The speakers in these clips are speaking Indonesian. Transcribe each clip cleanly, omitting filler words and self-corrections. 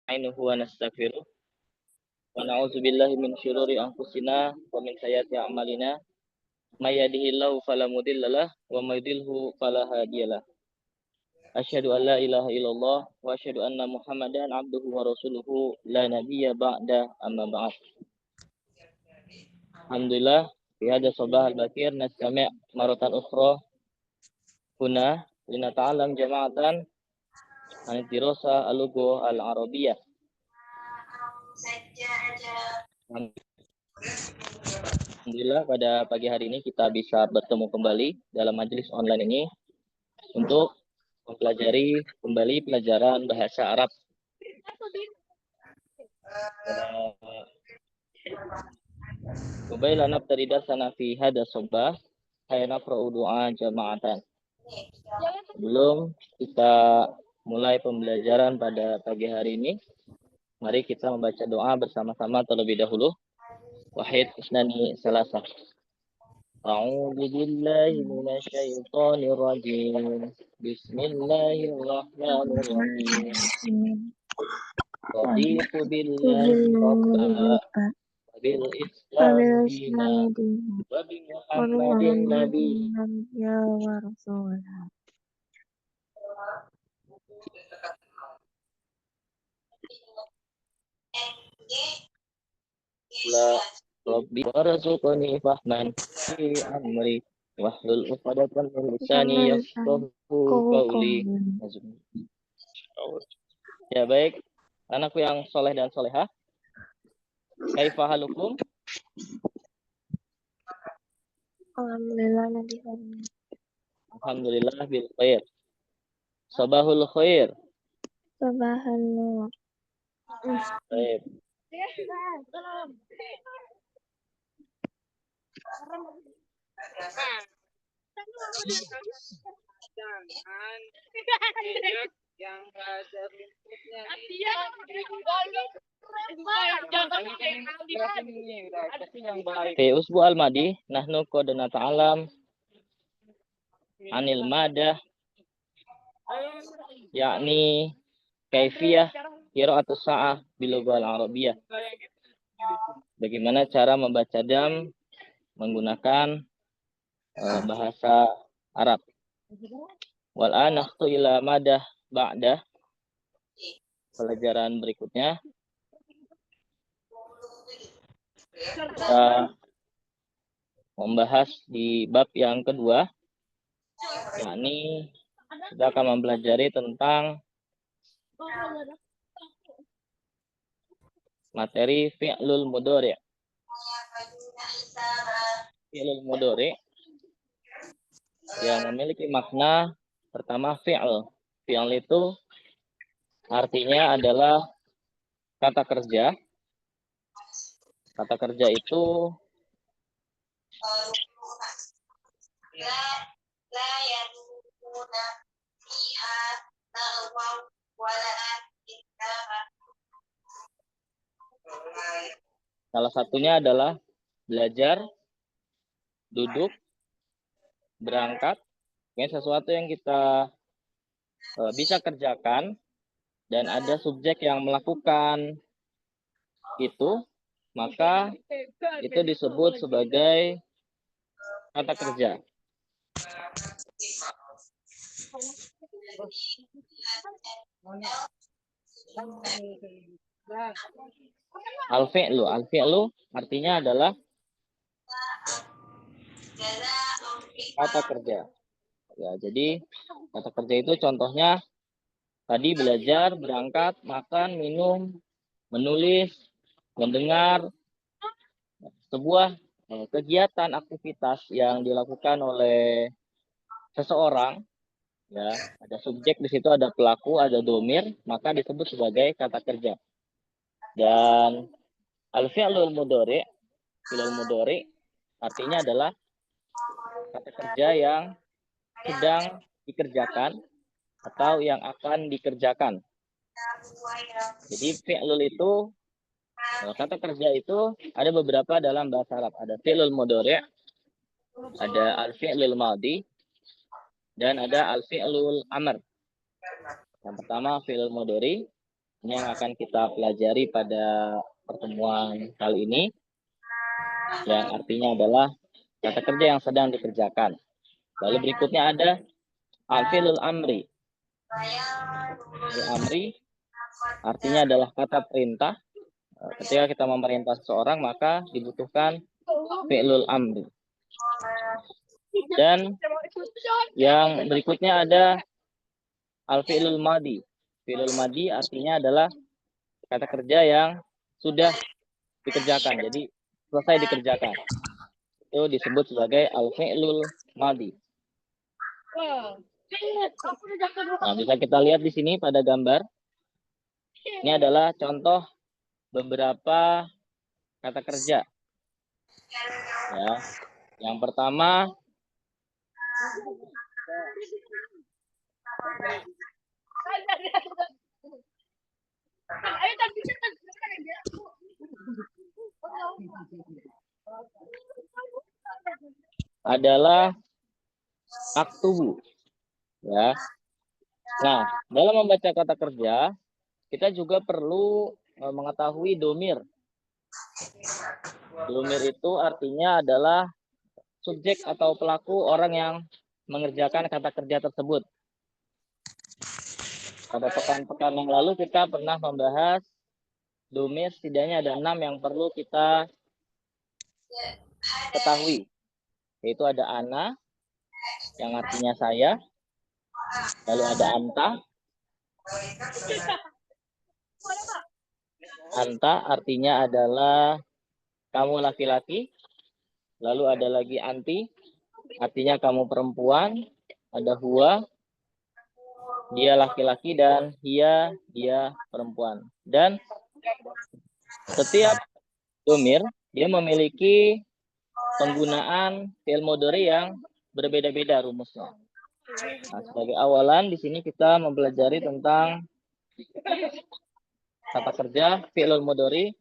nasta'inuhu wa nastaghfiruh wa na'udzu billahi min syururi anfusina wa min sayyiati a'malina may yahdihillahu fala mudhillalah wa may yudhlilhu fala hadiyalah. Asyhadu an la ilaha illallah wa asyhadu anna Muhammadan abduhu wa rasuluhu la nabiyya ba'da amma ba'd. Alhamdulillah fi hadha sabah al-bakir nastami' maratan ukhra huna linata'allam jama'atan an dirasa al-lugha al-arabiyyah. Alhamdulillah pada pagi hari ini kita bisa bertemu kembali dalam majelis online ini untuk mempelajari kembali pelajaran bahasa Arab. Qabla nabtadi darsana fi hadha sabah hayya naqra'u du'a jama'atan. Sebelum kita mulai pembelajaran pada pagi hari ini, mari kita membaca doa bersama-sama terlebih dahulu. Wahid isnani salasah. A'udzu billahi minasy syaithanir rajim. Bismillahirrahmanirrahim. Raditu billahi rabba bil Islam dina wa bi Muhammadin nabiyya wa rasulah. La Rabbi warzuqni fahman fi amri wahlul 'uqdatam min lisani yafqahu qawli. Ya baik, anakku yang soleh dan solehah, kaifa halukum? Alhamdulillah bil khair. Sabahul khair. Sabahul nur. Baik. Yang ada rumputnya Fi usbu al-madi nahnu qad nata'alam anil madah yakni kaifiyah qira'atus sa'ah bil lughal arabiyyah. Bagaimana cara membaca jam menggunakan bahasa Arab. Wal anaktu ila madah ba'da. Pelajaran berikutnya kita membahas di bab yang kedua, yakni kita akan mempelajari tentang materi fi'lul mudhari'. Fi'lul mudhari' yang memiliki makna pertama fi'l. Fi'l itu artinya adalah kata kerja. Kata kerja itu salah satunya adalah belajar, duduk, berangkat. Ini sesuatu yang kita bisa kerjakan dan ada subjek yang melakukan itu, maka itu disebut sebagai kata kerja. Al-fi'lu artinya adalah kata kerja. Ya, jadi kata kerja itu contohnya tadi belajar, berangkat, makan, minum, menulis, mendengar, sebuah kegiatan aktivitas yang dilakukan oleh seseorang, ya, ada subjek di situ, ada pelaku, ada domir, maka disebut sebagai kata kerja. Dan al-fi'lul mudhari', fi'lul mudhari' artinya adalah kata kerja yang sedang dikerjakan atau yang akan dikerjakan. Jadi fi'lul itu, kata kerja itu ada beberapa dalam bahasa Arab. Ada fi'lul mudhari', ada al-fi'lul madhi, dan ada al-fi'lul amr. Yang pertama fi'lul mudhari', Ini yang akan kita pelajari pada pertemuan kali ini, yang artinya adalah kata kerja yang sedang dikerjakan. Lalu berikutnya ada al-fi'lul amri. Al-amri artinya adalah kata perintah. Ketika kita memerintah seseorang, maka dibutuhkan fi'lul amri. Dan yang berikutnya ada al-fi'lul madi. Fi'lul madi artinya adalah kata kerja yang sudah dikerjakan, jadi selesai dikerjakan. Itu disebut sebagai al-fi'lul madi. Nah, bisa kita lihat di sini pada gambar. Ini adalah contoh beberapa kata kerja. Ya. Yang pertama adalah aktubu. Ya. Nah, dalam membaca kata kerja, kita juga perlu mengetahui domir. Domir itu artinya adalah subjek atau pelaku orang yang mengerjakan kata kerja tersebut. Pada pekan-pekan yang lalu kita pernah membahas domir, setidaknya ada 6 yang perlu kita ketahui. Yaitu ada ana, yang artinya saya. Lalu ada anta. Anta artinya adalah kamu laki-laki. Lalu ada lagi anti, artinya kamu perempuan. Ada huwa, dia laki-laki, dan dia perempuan. Dan setiap domir dia memiliki penggunaan fi'il mudhari yang berbeda-beda rumusnya. Nah, sebagai awalan di sini kita mempelajari tentang kata kerja fi'il mudhari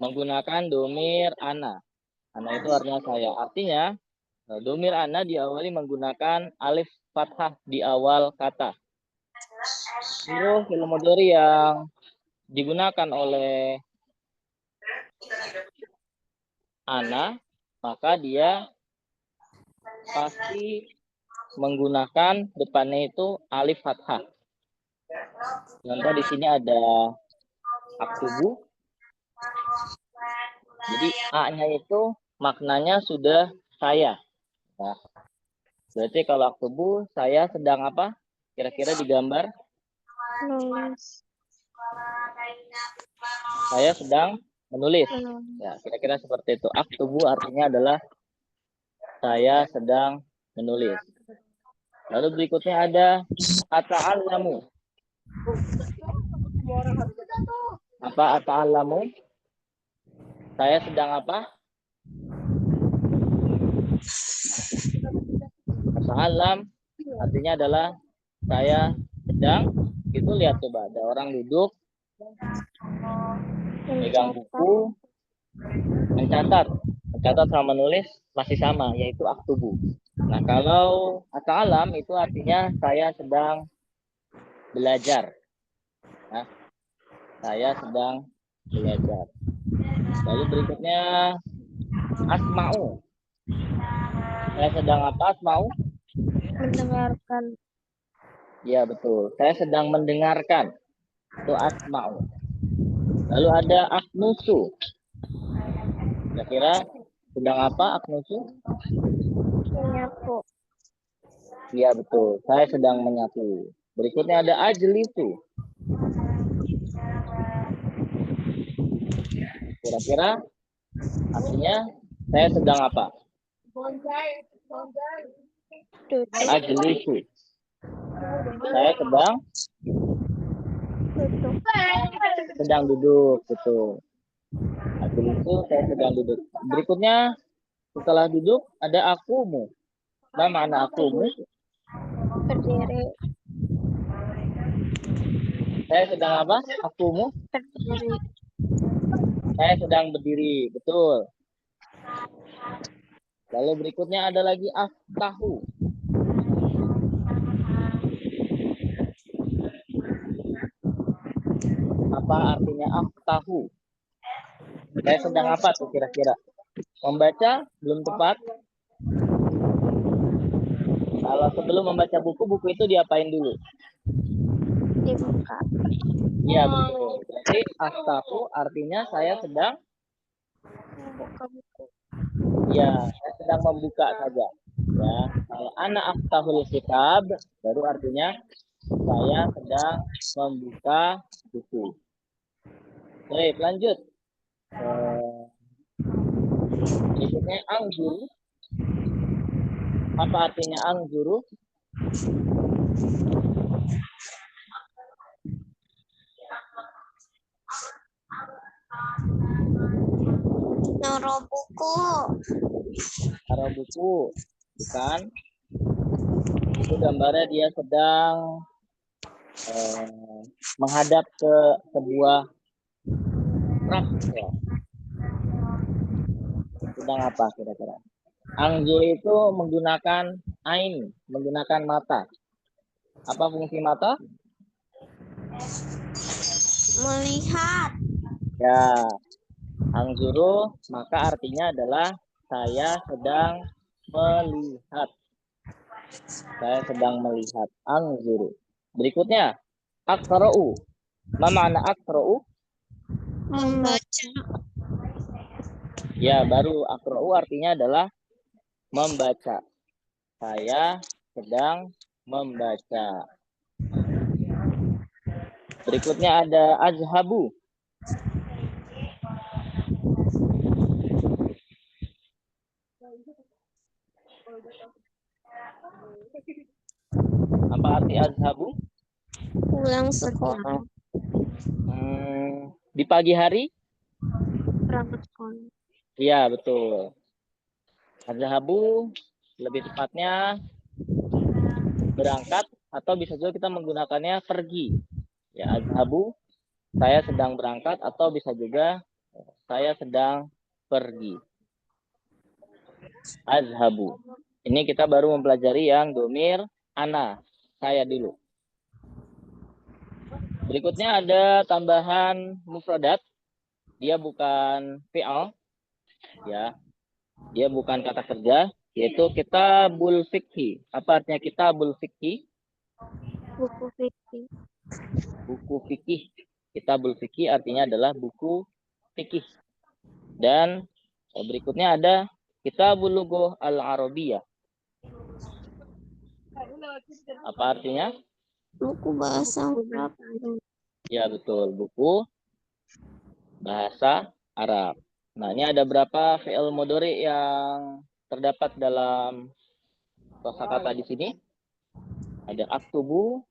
menggunakan domir ana. Ana itu artinya saya. Artinya domir ana diawali menggunakan alif fathah di awal kata. Seluruh fi'il mudhari yang digunakan oleh ana, maka dia pasti menggunakan depannya itu alif fathah. Contoh di sini ada aktubu. Jadi A-nya itu maknanya sudah saya. Nah, berarti kalau aktubu, saya sedang apa? Kira-kira digambar? Nulis. Saya sedang menulis. Ya, kira-kira seperti itu. Aktubu artinya adalah saya sedang menulis. Lalu berikutnya ada ata'allamu. Apa ata'allamu? Saya sedang apa? Ata'allam artinya adalah saya sedang. Itu lihat coba, ada orang duduk pegang buku, mencatat sama menulis masih sama, yaitu aktubu. Nah, kalau ata'allam itu artinya saya sedang belajar. Nah, saya sedang belajar. Lalu berikutnya asma'u. Saya sedang apa, asma'u? Mendengarkan. Ya, betul. Saya sedang mendengarkan. Itu asma'u. Lalu ada aknusu. Kira-kira sedang apa aknusu? Menyapu. Ya, betul. Saya sedang menyapu. Berikutnya ada ajlisu. Kira-kira artinya saya sedang apa? Duduk. Ajlisu. Saya sedang duduk, betul. Ajlisu, saya sedang duduk. Berikutnya setelah duduk ada akumu. Apa makna akumu? Berdiri. Saya sedang apa? Akumu? Berdiri. Saya sedang berdiri, betul. Lalu berikutnya ada lagi aftahu. Apa artinya aftahu? Saya sedang apa tuh kira-kira? Membaca belum tepat. Kalau sebelum membaca buku itu diapain dulu? Dibuka. Iya betul. Jadi aftahu artinya saya sedang Membuka buku. ya saya sedang membuka saja. Ya, kalau ana aftahul kitab baru artinya saya sedang membuka buku. Baik, lanjut. Berikutnya angguru. Apa artinya angguru? Naruh buku. Taruh buku. Bukan. Itu gambarnya dia sedang menghadap ke sebuah rak. Ya. Sedang apa kira-kira? Angguru itu menggunakan ain, menggunakan mata. Apa fungsi mata? Melihat. Ya, angguru maka artinya adalah saya sedang melihat. Saya sedang melihat. Angguru. Berikutnya, akra'u. Ma makna akra'u? Membaca. Ya, baru akra'u artinya adalah membaca. Saya sedang membaca. Berikutnya ada azhabu. Apa arti azhabu? Pulang sekolah. Di pagi hari? Berangkat sekolah. Iya, betul. Azhabu lebih tepatnya berangkat atau bisa juga kita menggunakannya pergi. Ya, azhabu saya sedang berangkat atau bisa juga saya sedang pergi. Azhabu. Ini kita baru mempelajari yang domir ana. Saya dulu. Berikutnya ada tambahan mufradat. Dia bukan fi'al. Ya. Dia bukan kata kerja, yaitu kitabul fikhi. Apa artinya kitabul fikhi? Buku fikih. Buku fikih. Kitabul fikih artinya adalah buku fikih. Dan berikutnya ada kitabul lughah al-arabiyah. Apa artinya? Buku bahasa Arab. Ya betul, buku bahasa Arab. Nah, ini ada berapa fi'il mudhari yang terdapat dalam kosakata di sini? Ada aktubu,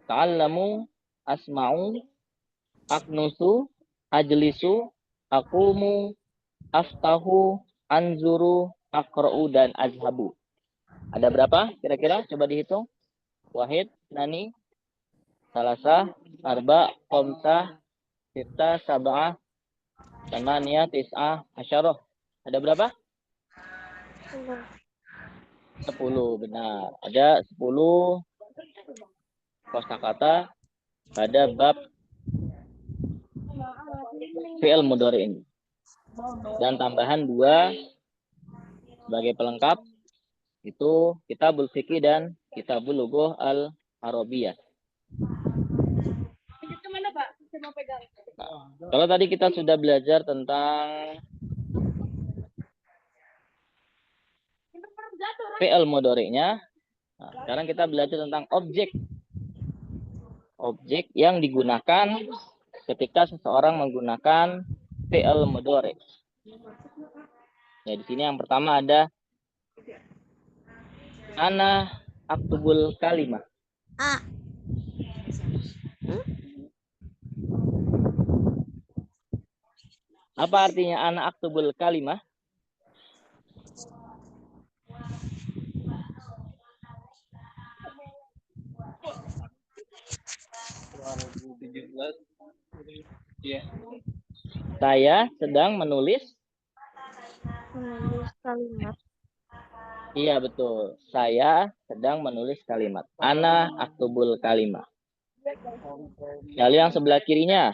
ta'allamu, asma'u, aknusu, ajlisu, akumu, aftahu, anzuru, akra'u, dan azhabu. Ada berapa kira-kira? Coba dihitung. Wahid, nani, salasa, arba, khamsah, sita, sab'ah, tamaniyah, tis'ah, asyarah. Ada berapa? 10, benar. Ada 10 kosakata pada bab fi'il mudhari ini. Dan tambahan 2 sebagai pelengkap itu kitabul fikih dan kitabul lughah al-arabiyah. Kalau tadi kita sudah belajar tentang fi'il mudhari'nya, nah, sekarang kita belajar tentang objek. Objek yang digunakan ketika seseorang menggunakan fi'il mudhari'. Ya, di sini yang pertama ada ana aktubul kalimah. A. Apa artinya ana aktubul kalimah? Saya sedang menulis. Menulis kalimat. Iya betul. Saya sedang menulis kalimat. Ana aktubul kalimah. Lalu yang sebelah kirinya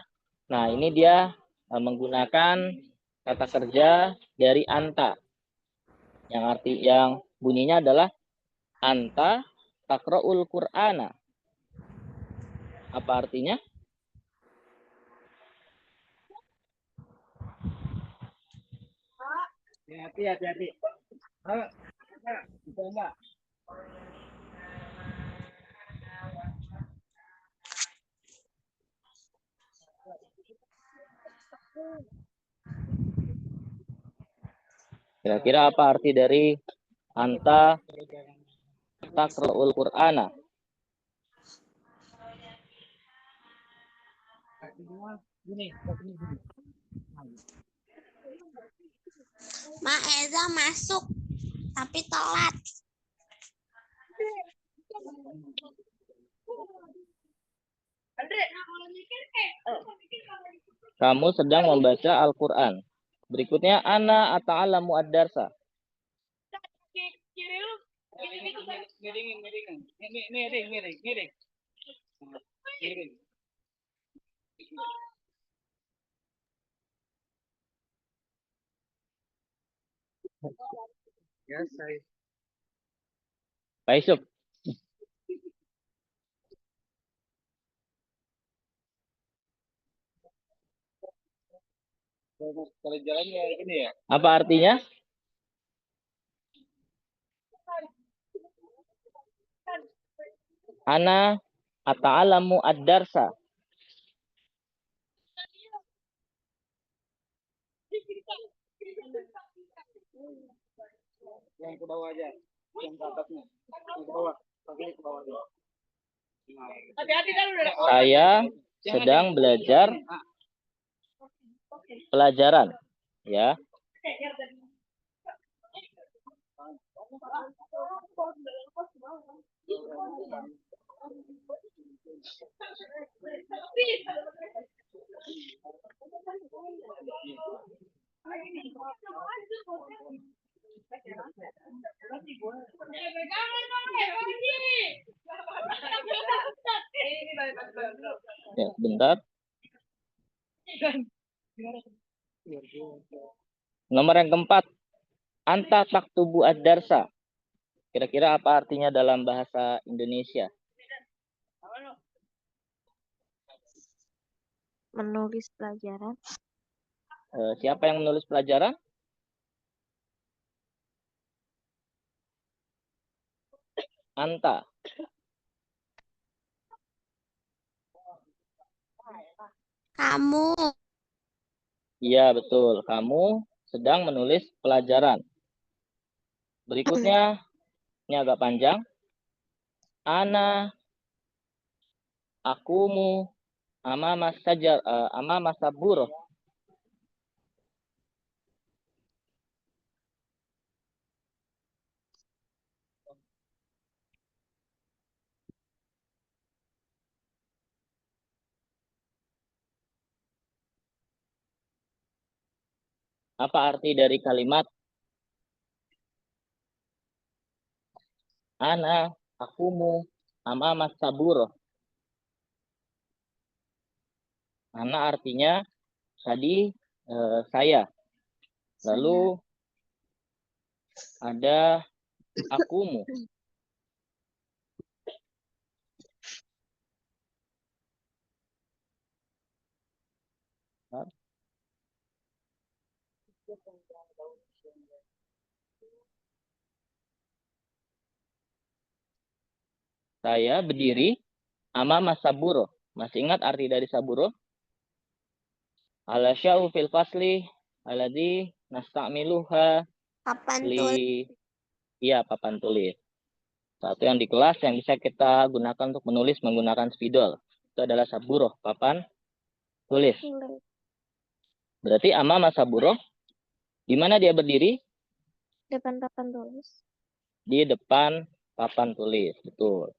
Nah, ini dia menggunakan kata kerja dari anta. Yang bunyinya adalah anta taqra'ul Qur'ana. Apa artinya? Hati-hati. Bisa enggak? Kira-kira apa arti dari anta taqra'ul Qur'ana? Gini. Ma Eza masuk tapi telat. Kamu sedang membaca Al-Quran. Berikutnya, ana ata'alamu ad-darsa. Miring. Ya, saya. Pak Yusuf. Kalau jalannya ini ya. Apa artinya? Ana ata'alamu ad-darsa. Yang ke bawah aja. Yang ke atasnya. Yang ke bawah. Pakai ke bawah dulu. Hati-hati kan udah. Saya sedang belajar pelajaran. Ya. Ya, bentar. Nomor yang keempat. Anta taktubu ad-darsa. Kira-kira apa artinya dalam bahasa Indonesia? Menulis pelajaran. Siapa yang menulis pelajaran? Anta. Kamu. Iya, betul. Kamu sedang menulis pelajaran. Berikutnya, ini agak panjang. Ana akumu amama sabur. Apa arti dari kalimat ana akumu amama sabur? Ana artinya tadi saya. Lalu ada akumu. Saya berdiri amama saburo. Masih ingat arti dari saburo? Ala sya'u fil fasli alladhi nasta'miluha Papan tulis. Iya, papan tulis. Satu yang di kelas yang bisa kita gunakan untuk menulis menggunakan spidol. Itu adalah saburo, papan tulis. Berarti amama saburo, di mana dia berdiri? Depan papan tulis. Di depan papan tulis, betul.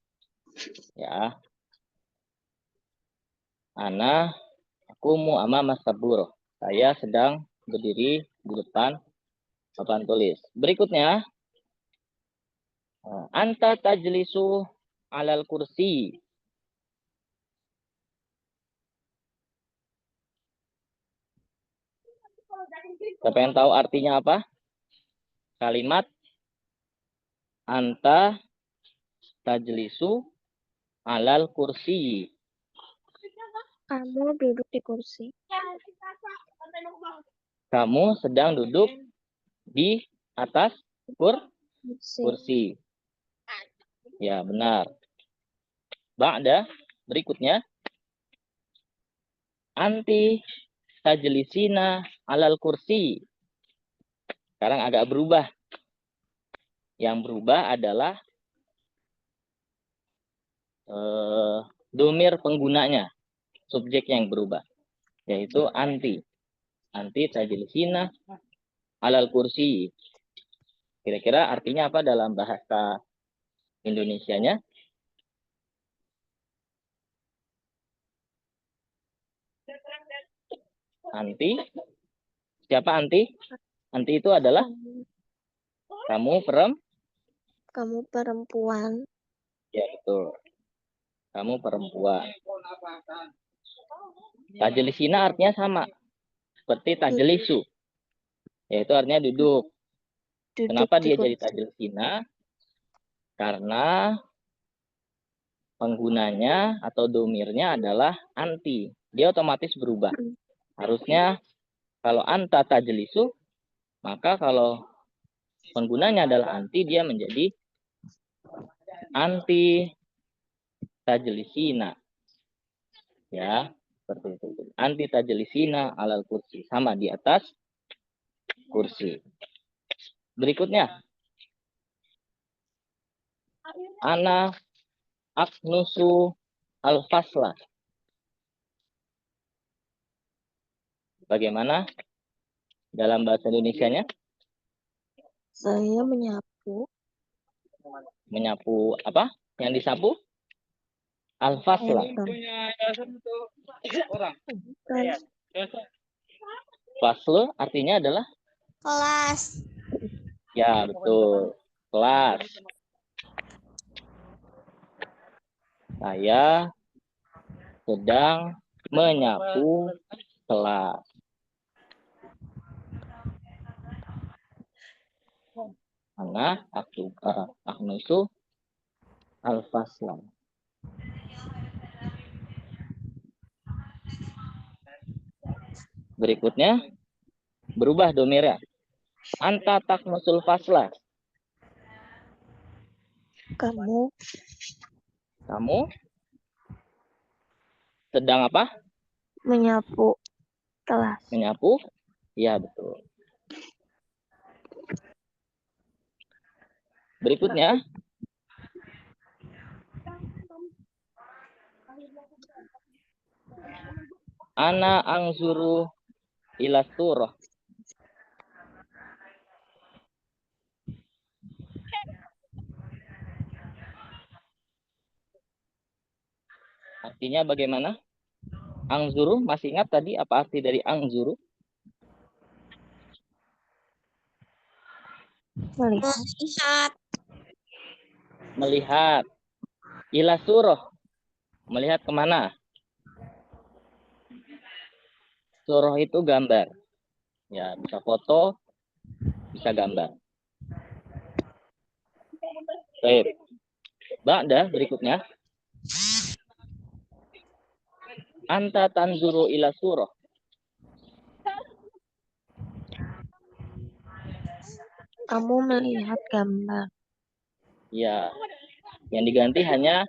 Ya. Ana akumu amama saburo. Saya sedang berdiri di depan papan tulis. Berikutnya, anta tajlisu alal kursi. Siapa yang tahu artinya apa? Kalimat anta tajlisu alal kursi. Kamu duduk di kursi. Kamu sedang duduk di atas Kursi. kursi. Ya, benar. Ba'da, berikutnya. Anti tajlisina alal kursi. Sekarang agak berubah. Yang berubah adalah domir penggunanya. Subjek yang berubah. Yaitu anti. Anti tajlisina alal kursi. Kira-kira artinya apa dalam bahasa Indonesianya? Anti. Siapa anti? Anti itu adalah kamu Kamu perempuan. Ya, betul. Kamu perempuan. Tajlisina artinya sama. Seperti tajlisu. Yaitu artinya duduk. Kenapa Duduk di dia jadi kursi. tajlisina? Karena penggunanya atau domirnya adalah anti. Dia otomatis berubah. Harusnya kalau anta tajlisu, maka kalau penggunanya adalah anti, dia menjadi anti tajlisina. Ya, seperti itu. Anti tajlisina alal kursi. Sama di atas kursi. Berikutnya. Ana aknusu al-fasla. Bagaimana dalam bahasa Indonesianya? Saya menyapu. Menyapu apa? Yang disapu? Al-fasla. Faslu artinya adalah? Kelas. Ya, betul. Kelas. Saya sedang menyapu kelas. Ana aknusu al-fasla. Berikutnya berubah domirnya. Anta taknusul fasla. Kamu sedang apa? menyapu kelas. Menyapu? Ya, betul. Berikutnya. Ana angzuru ila surah. Artinya bagaimana? Angzuru, masih ingat tadi apa arti dari angzuru? Melihat. Melihat. Ila surah. Melihat kemana? Surah itu gambar. Ya, bisa foto, bisa gambar. Baik. Ba'da berikutnya. Anta tanzuru ila surah. Kamu melihat gambar. Ya. Yang diganti hanya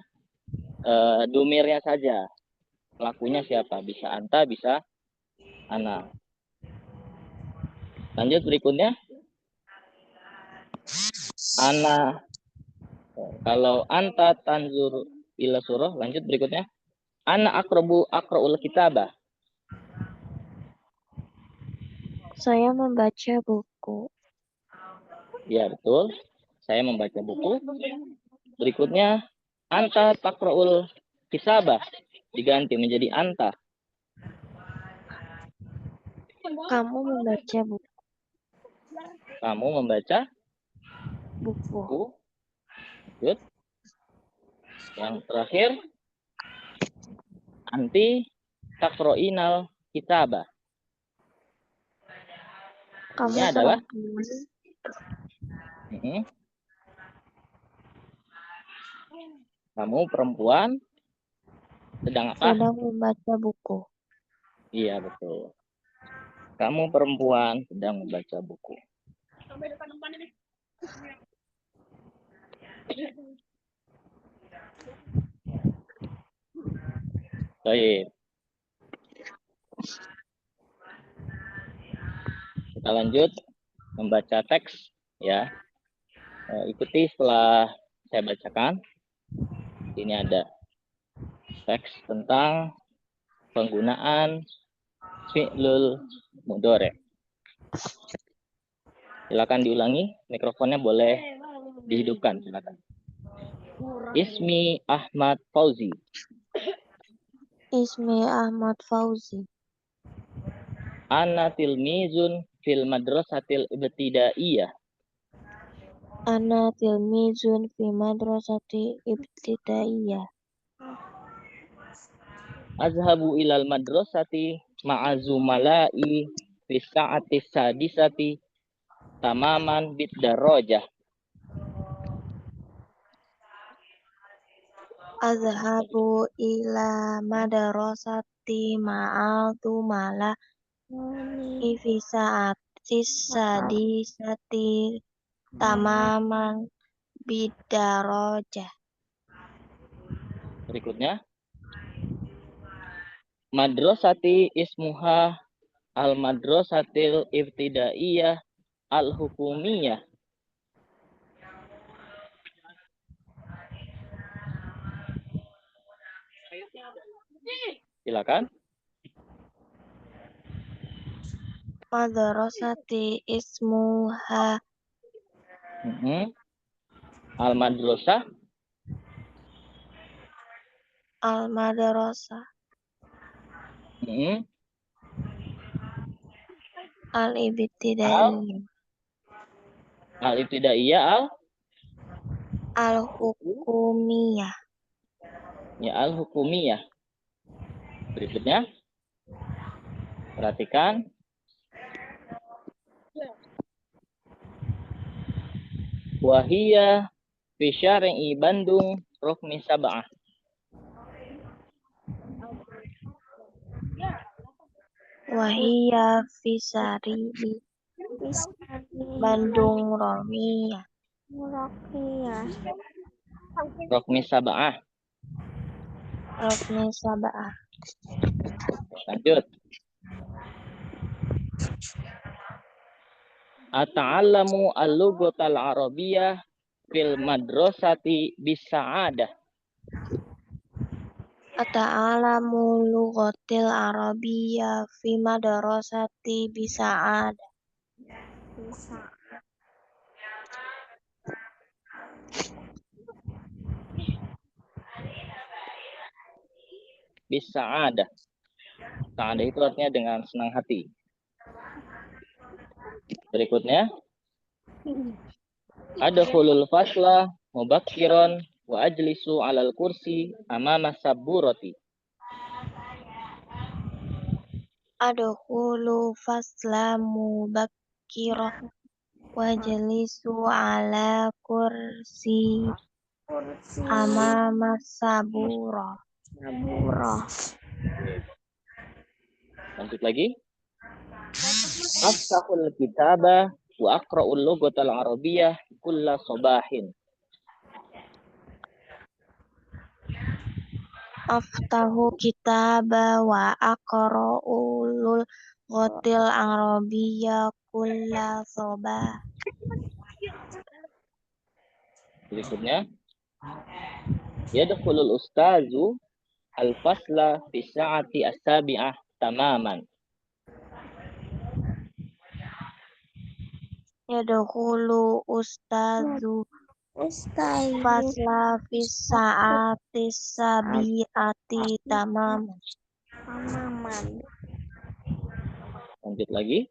domirnya saja. Pelakunya siapa? Bisa anta, bisa ana. Lanjut berikutnya. Ana. Kalau anta tanzuru ila surah, lanjut berikutnya. Ana akra'ul kitabah. Saya membaca buku. Ya, betul. Saya membaca buku. Berikutnya, anta takra'ul kisabah. Diganti menjadi anta. Kamu membaca buku. Kamu membaca Buku. buku. Good. Yang terakhir, anti takra'inal kitabah. Kamu Ini adalah perempuan. Kamu perempuan sedang apa? Sedang membaca buku. Iya, betul. Kamu perempuan sedang membaca buku. Baik. Kita lanjut membaca teks ya. Ikuti setelah saya bacakan. Ini ada teks tentang penggunaan fi'lul mudhari'. Silakan diulangi, mikrofonnya boleh dihidupkan, silakan. Ismi Ahmad Fauzi. Ismi Ahmad Fauzi. Ana tilmizun fil madrasatil ibtidaiyah. Ana tilmizun fi madrasati ibtidaiyah. Azhabu ilal madrasati ma'a zumala'i fi sa'ati sadisati tamaman bid darajah. Azhabu ila madrasati ma'al tumala fi sa'ati sadisati tamaman bidarojah. Berikutnya, madrasati ismuha al madrasatil ibtidaiyah al hukumiyah. Silakan. Madrasati ismuha Al madrasah al madrasah al ibtidaiyah al ibtidaiyah al hukumiyah. ya al hukumiyah. Berikutnya, perhatikan. Wahia fi syar'i Bandung rukmi sab'ah. Wahia fisari Bandung Romiyah. Rukmi sab'ah. Rukni Sabah. Lanjut. Ata'allamu al-lughatal arabiyyah fil madrasati bisa'adah. Ata'alamu lughatil arabiyyah fi madrasati bisa'ad. Bisa'adah. Sa'adah itu artinya dengan senang hati. Berikutnya, adkhulul fasla mubakkiran wa ajlisu 'alal kursi amama sabburati. Adkhulu fasla mubakkirah wajlisu ala kursi amama sabura. Lanjut lagi. Aftahul kitabah wa aqra'ul lughatal arabiyyah kulla sabahin. Aftahu kitaba wa aqra'ul lughatil arabiyyah kulla sabah. Berikutnya, yadkhulul ustazu al-fasla fi sa'ati as-sabi'ah tamaman. Yadkhulu ustazu fasla fi sa'ati sabi'ati tamaman. Lanjut lagi.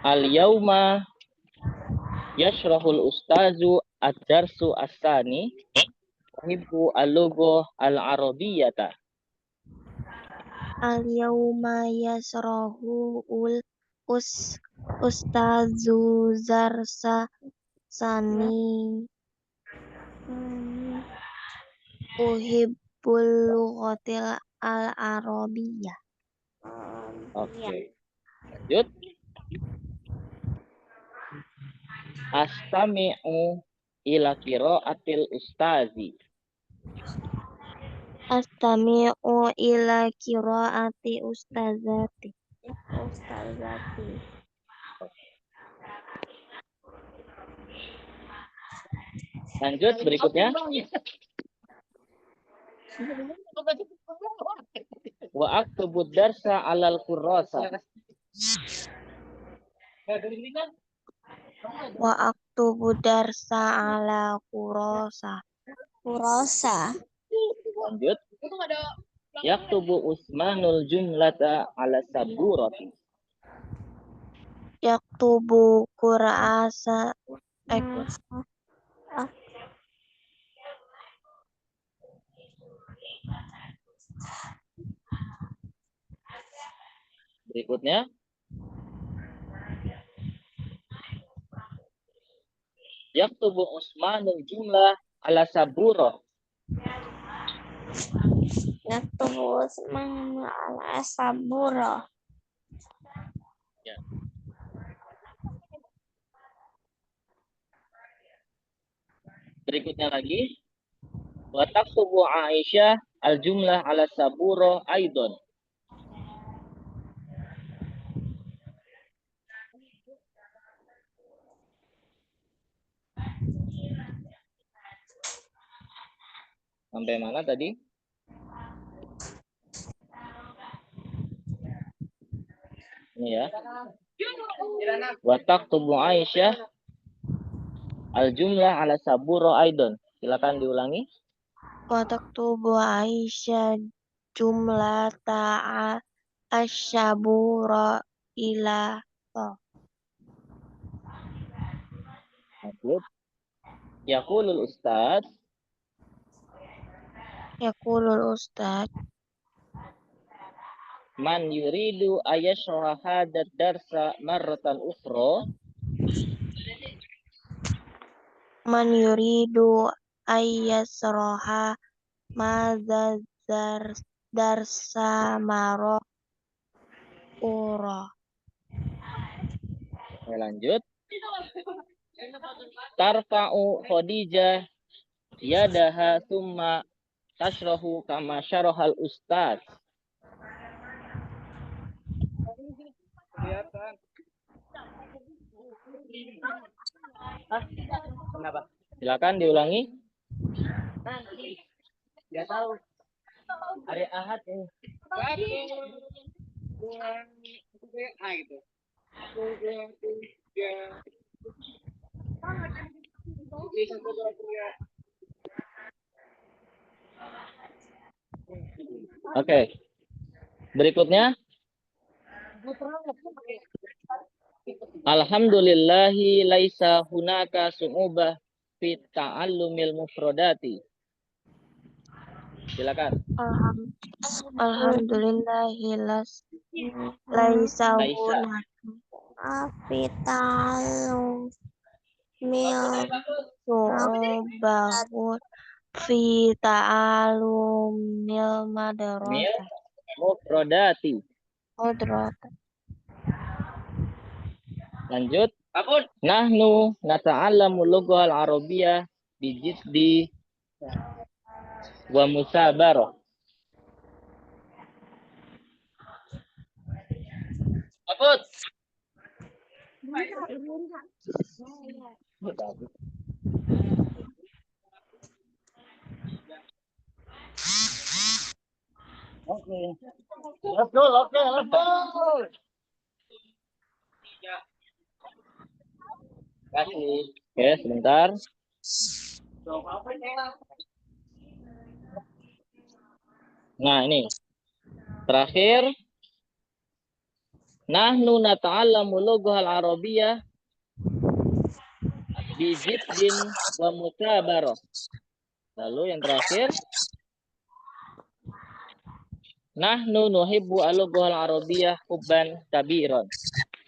Al-yauma yashrahul ustazu ad-darsu as-sani uhibbu al-lugha al-arabiyyata. al-yawma yasrahu ustazu zarsa sani uhibbul lughatil al-arabiyyah. Oke. Lanjut. Astami'u ila qiraatil ustazi. Astami'u ila qiraati ustazati. Lanjut berikutnya. Wa aktubu darsa alal kurrasa. Wa aktubu darsa ala kurasa. Lanjut. Yaktubu Usmanul jumlata ala saburati. Yaktubu kurasa Berikutnya. Yaktubu Usmanul jumlah ala saburo. Yaktubu Usman ala sabura. Ya. Berikutnya lagi. Wa taktubu Aisyah al jumlah ala saburo aidon. Sampai mana tadi? Ini ya. Wa taktubu Aisyah al jumlah ala saburo aidon. Silakan diulangi. Wa taktubu Aisyah jumlah ta'a asyabura ila Lanjut. Yaqulul ustaz yaqulul ustad man yuridu ayashra hadat darsa marratan ukhra. man yuridu ayyasroha madza darsa maro ura. Lanjut. Tarfa'u Khadijah yadaha thumma tashrahu kama syarahal ustaz. Kenapa? Silakan diulangi. Dia tahu. Hari Ahad ini. Oke. Berikutnya. Alhamdulillahi laisa hunaka su'ubah fi ta'allumil mufradati. Silakan. Alhamdulillahilas laisa afitalum mil su'ubahu fi ta'alumil madrasah. Mufradati. Lanjut. Nahnu nata'allamu lughal arabiyyah bijiddi wa musabarah. Apot. Oke. Betul, oke, betul. Kasih. Oke, sebentar. Nah, ini. Terakhir. Nahnu nata'allamu lughal arabiyyah bi jiddin wa mutabarah. Lalu yang terakhir. Nahnu nuhibbu al-lughal arabiyyah hubban kabiran.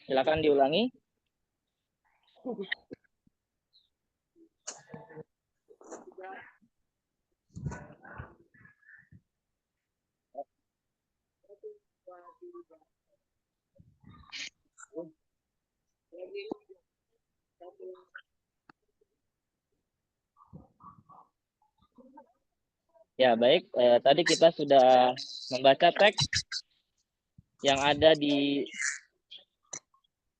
Silakan diulangi. Ya, baik. Tadi kita sudah membaca teks yang ada di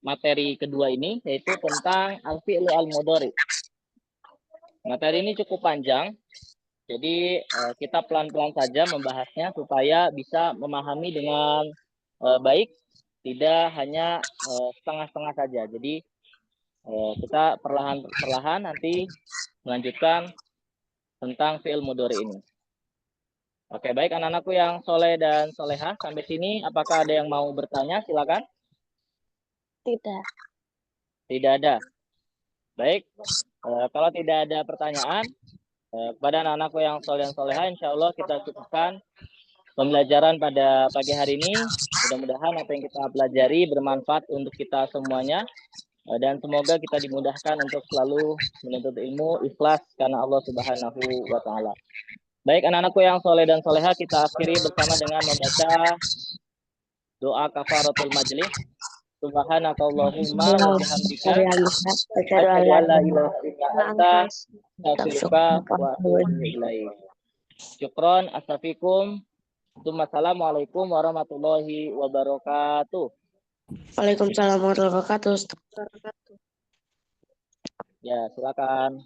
materi kedua ini, yaitu tentang al-fi'lu al-mudhari. Materi ini cukup panjang, jadi kita pelan-pelan saja membahasnya supaya bisa memahami dengan baik, tidak hanya setengah-setengah saja. Jadi kita perlahan-perlahan nanti melanjutkan tentang fi'il mudhari ini. Oke, baik anak-anakku yang soleh dan solehah, sampai sini apakah ada yang mau bertanya? Silakan. Tidak. Tidak ada. Baik, kalau tidak ada pertanyaan, kepada anak-anakku yang soleh dan solehah, insya Allah kita cukupkan pembelajaran pada pagi hari ini. Mudah-mudahan apa yang kita pelajari bermanfaat untuk kita semuanya. Dan semoga kita dimudahkan untuk selalu menuntut ilmu ikhlas karena Allah Subhanahu wa Ta'ala. Baik, anak-anakku yang soleh dan soleha, kita akhiri bersama dengan membaca doa kafaratul majlis. Subhanakallahumma wa bihamdika asyhadu an la ilaha illa anta astaghfiruka wa atubu ilaik. Syukron, astafikum. Assalamualaikum warahmatullahi wabarakatuh. Waalaikumsalam warahmatullahi wabarakatuh. Ya, silakan.